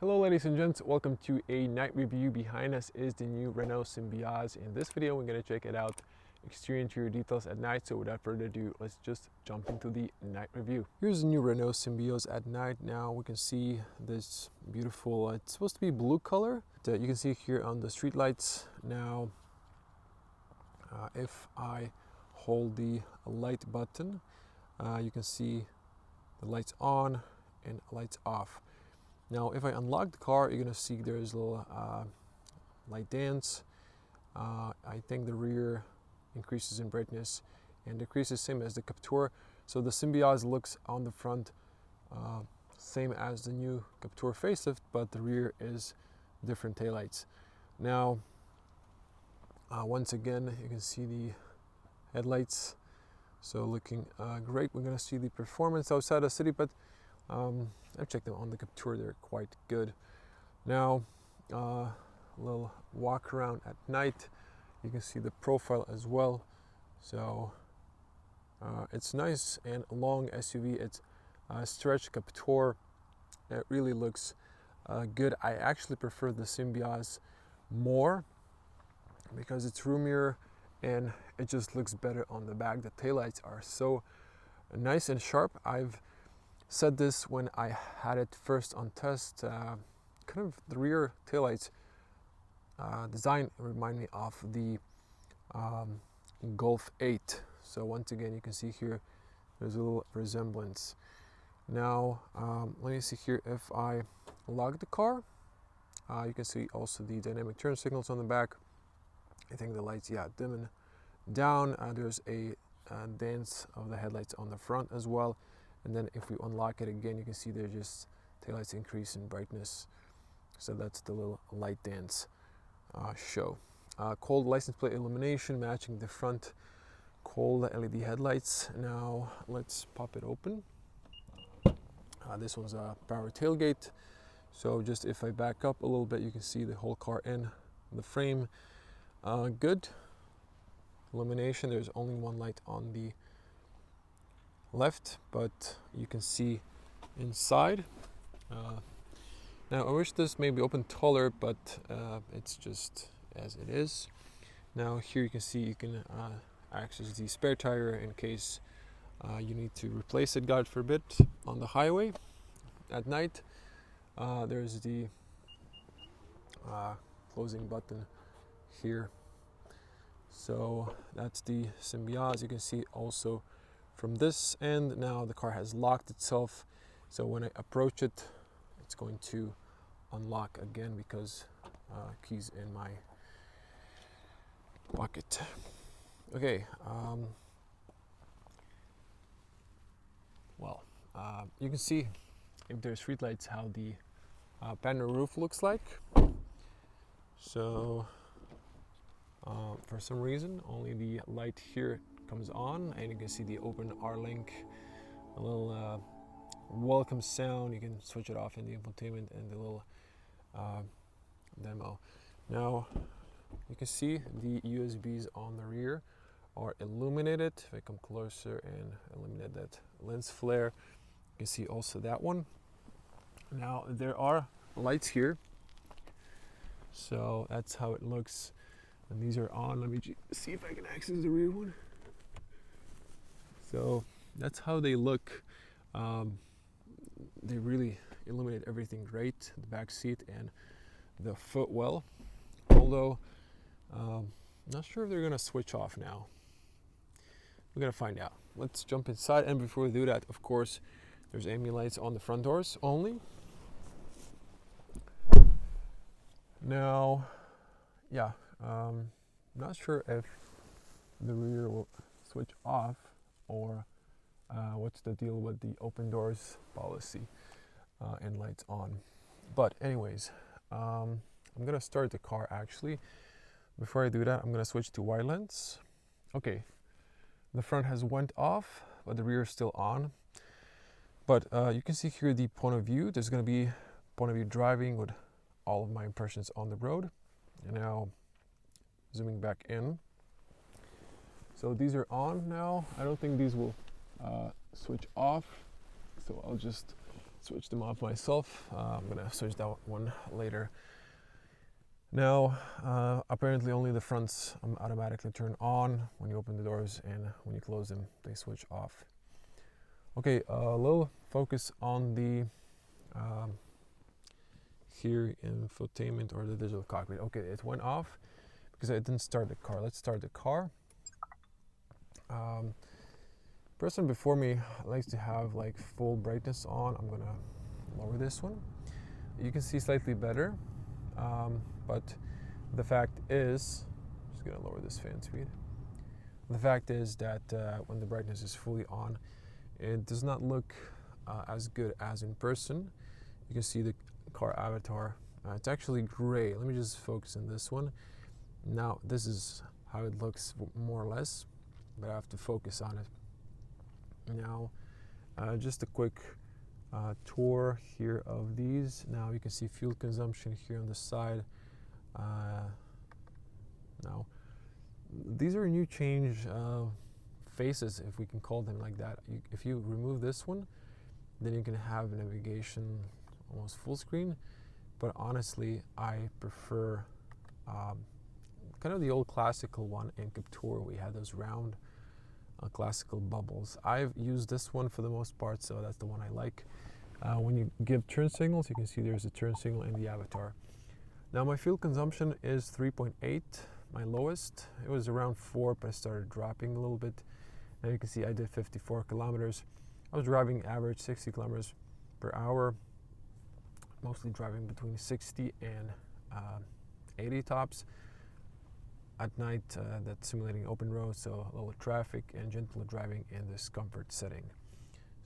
Hello ladies and gents, welcome to a night review. Behind us is the new Renault Symbioz. In this video we're going to check it out, exterior interior details at night. So without further ado, let's just jump into the night review. Here's the new Renault Symbioz at night. Now we can see this beautiful, it's supposed to be blue color. You can see here on the street lights. Now if I hold the light button, you can see the lights on and lights off. Now, if I unlock the car, you're gonna see there's a little light dance. I think the rear increases in brightness and decreases, same as the Captur. So the Symbioz looks on the front same as the new Captur facelift, but the rear is different taillights. Now, once again, you can see the headlights. So looking great. We're gonna see the performance outside the city, but I've checked them on the Captur, they're quite good. Now, a little walk around at night. You can see the profile as well. So it's nice and long SUV. It's a stretch Captur. It really looks good. I actually prefer the Symbioz more because it's roomier and it just looks better on the back. The taillights are so nice and sharp. I've said this when I had it first on test. Kind of the rear taillights design remind me of the Golf 8. So once again, you can see here there's a little resemblance. Now let me see here. If I lock the car, you can see also the dynamic turn signals on the back. I think the lights, dim and down. There's a dance of the headlights on the front as well. And then if we unlock it again, you can see they're just taillights increase in brightness. So that's the little light dance show. Cold license plate illumination matching the front cold LED headlights. Now let's pop it open. This one's a power tailgate. So just if I back up a little bit, you can see the whole car in the frame. Good illumination. There's only one light on the left, but you can see inside. Now I wish this may be open taller, but it's just as it is. Now here you can see you can access the spare tire in case you need to replace it, God forbid, on the highway at night. There's the closing button here. So that's the Symbioz. You can see also from this end, now the car has locked itself. So when I approach it, it's going to unlock again because keys in my pocket. Okay. You can see if there's streetlights how the panel roof looks like. So for some reason, only the light here comes on, and you can see the open R-Link, a little welcome sound. You can switch it off in the infotainment and the little demo. Now you can see the USBs on the rear are illuminated. If I come closer and eliminate that lens flare, you can see also that one. Now there are lights here, so that's how it looks. And these are on. Let me see if I can access the rear one. So that's how they look. They really illuminate everything great, the back seat and the footwell. Although, not sure if they're gonna switch off now. We're gonna find out. Let's jump inside, and before we do that, of course, there's ambient lights on the front doors only. Now, not sure if the rear will switch off or what's the deal with the open doors policy and lights on. But anyways, I'm gonna start the car actually. Before I do that, I'm gonna switch to wide lens. Okay, the front has went off, but the rear is still on. But you can see here the point of view. There's gonna be point of view driving with all of my impressions on the road. And now zooming back in. So these are on now. I don't think these will switch off. So I'll just switch them off myself. I'm gonna switch that one later. Now, apparently only the fronts automatically turn on when you open the doors, and when you close them, they switch off. Okay, a little focus on the here infotainment or the digital cockpit. Okay, it went off because I didn't start the car. Let's start the car. Person before me likes to have like full brightness on. I'm gonna lower this one. You can see slightly better, but the fact is, just gonna lower this fan speed. The fact is that when the brightness is fully on, it does not look as good as in person. You can see the car avatar. It's actually gray. Let me just focus on this one. Now, this is how it looks more or less, but I have to focus on it. Now, just a quick tour here of these. Now you can see fuel consumption here on the side. Now, these are new change faces, if we can call them like that. If you remove this one, then you can have navigation almost full screen. But honestly, I prefer kind of the old classical one in Captur. We had those round classical bubbles. I've used this one for the most part, so that's the one I like. When you give turn signals, you can see there's a turn signal in the avatar. Now my fuel consumption is 3.8, my lowest. It was around 4, but I started dropping a little bit. Now you can see I did 54 kilometers. I was driving average 60 kilometers per hour, mostly driving between 60 and 80 tops. At night, that's simulating open road, so lower traffic and gentle driving in this comfort setting.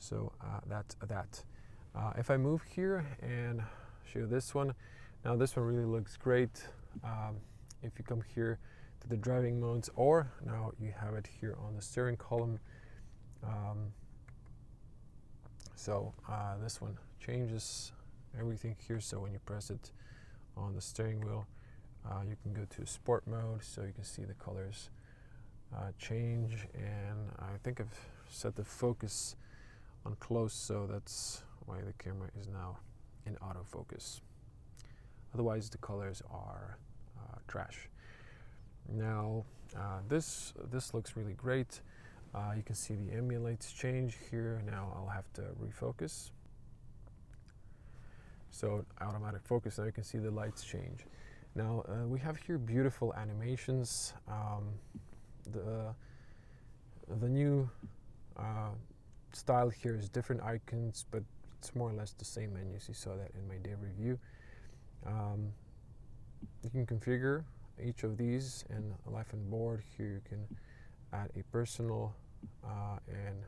So that's that. If I move here and show you this one, now this one really looks great. If you come here to the driving modes, or now you have it here on the steering column. This one changes everything here. So when you press it on the steering wheel, you can go to sport mode, so you can see the colors change. And I think I've set the focus on close, so that's why the camera is now in autofocus. Otherwise, the colors are trash. Now, this looks really great. You can see the ambient lights change here. Now I'll have to refocus. So automatic focus. Now you can see the lights change. Now we have here beautiful animations. The new style here is different icons, but it's more or less the same menus. You saw that in my day review. You can configure each of these in life on board. Here you can add a personal and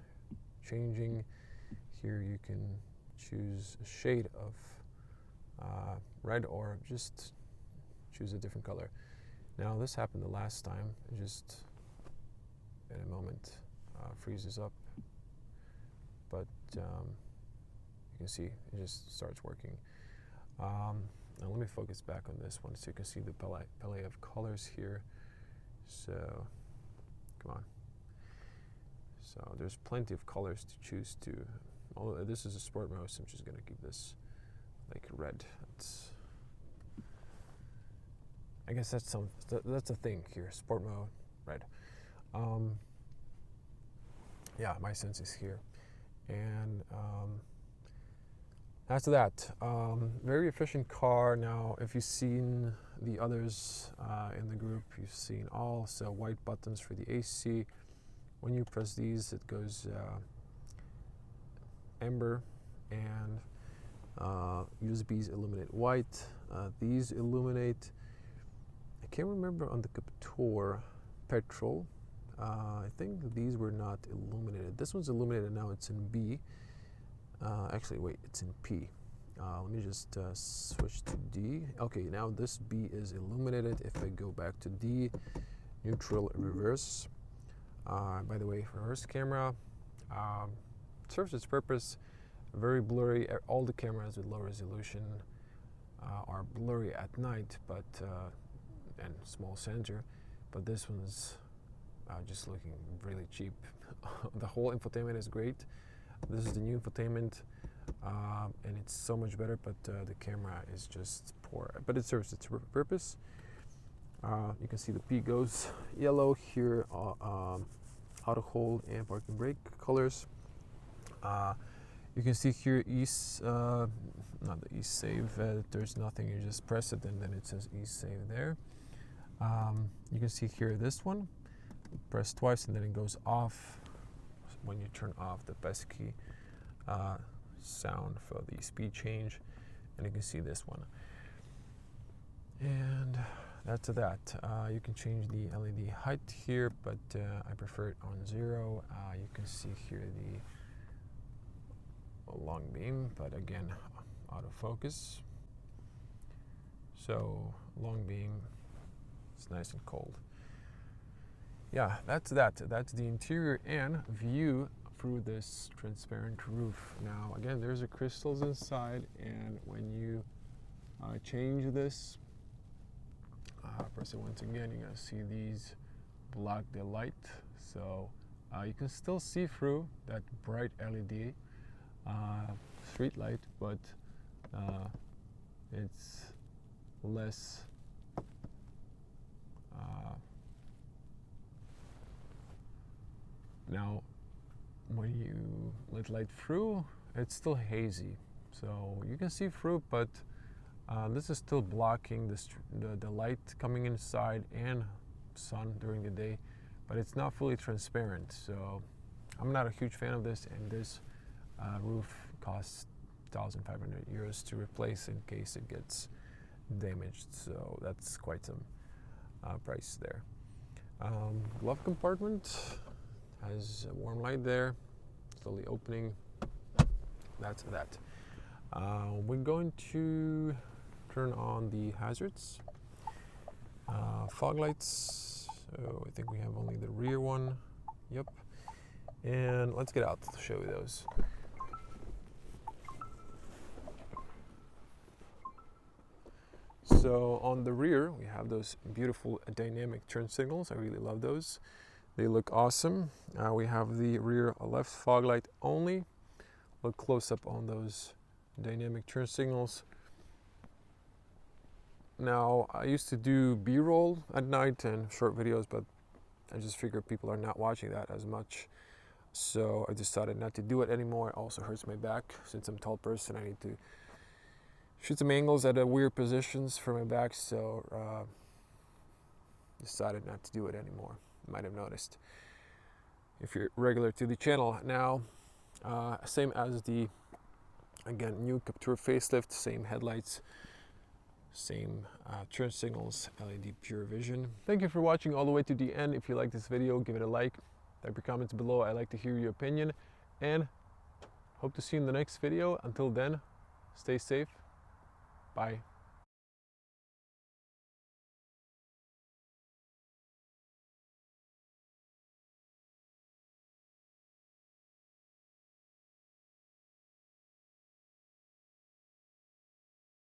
changing. Here you can choose a shade of red, or just choose a different color. Now this happened the last time. It just in a moment freezes up, but you can see it just starts working. Now let me focus back on this one so you can see the palette of colors here. So come on. So there's plenty of colors to choose to. Although this is a sport mode, so I'm just gonna keep this like red. I guess that's a thing here. Sport mode, red. Yeah, my sense is here. And after that, very efficient car. Now, if you've seen the others in the group, you've seen all. So white buttons for the AC. When you press these, it goes amber, and USBs illuminate white. These illuminate. I can't remember on the Captur petrol. I think these were not illuminated. This one's illuminated now. It's in B. Actually, wait, it's in P. Let me just switch to D. Okay, now this B is illuminated. If I go back to D, neutral, reverse. By the way, reverse camera serves its purpose. Very blurry. All the cameras with low resolution are blurry at night, but and small sensor. But this one's just looking really cheap. The whole infotainment is great. This is the new infotainment. and it's so much better, but the camera is just poor, but it serves its purpose. You can see the P goes yellow here, auto hold and parking brake colors. You can see here not the e-save, there's nothing, you just press it and then it says e-save there. You can see here this one, press twice and then it goes off when you turn off the pesky sound for the speed change, and you can see this one. And that's that. You can change the LED height here, but I prefer it on 0. You can see here the long beam, but again, autofocus. So long beam, it's nice and cold. Yeah, that's that. That's the interior and view through this transparent roof. Now, again, there's a crystals inside, and when you change this, press it once again, you're gonna see these block the light. So you can still see through that bright LED street light, but it's less now when you let light through, it's still hazy, so you can see through, but this is still blocking the light coming inside and sun during the day, but it's not fully transparent. So I'm not a huge fan of this, and this roof costs 1,500 euros to replace in case it gets damaged, so that's quite some price there. Glove compartment has a warm light there, slowly opening. That's that. We're going to turn on the hazards, fog lights. So I think we have only the rear one. Yep. And let's get out to show you those. So on the rear, we have those beautiful dynamic turn signals. I really love those. They look awesome. We have the rear left fog light only. Look close up on those dynamic turn signals. Now, I used to do B-roll at night and short videos, but I just figured people are not watching that as much. So I decided not to do it anymore. It also hurts my back. Since I'm a tall person, I need to shoot some angles at weird positions for my back, so decided not to do it anymore. You might have noticed if you're regular to the channel. Now, same as the, again, new Captur facelift, same headlights, same turn signals, LED pure vision. Thank you for watching all the way to the end. If you like this video, give it a like, type your comments below. I like to hear your opinion, and hope to see you in the next video. Until then, stay safe. Bye.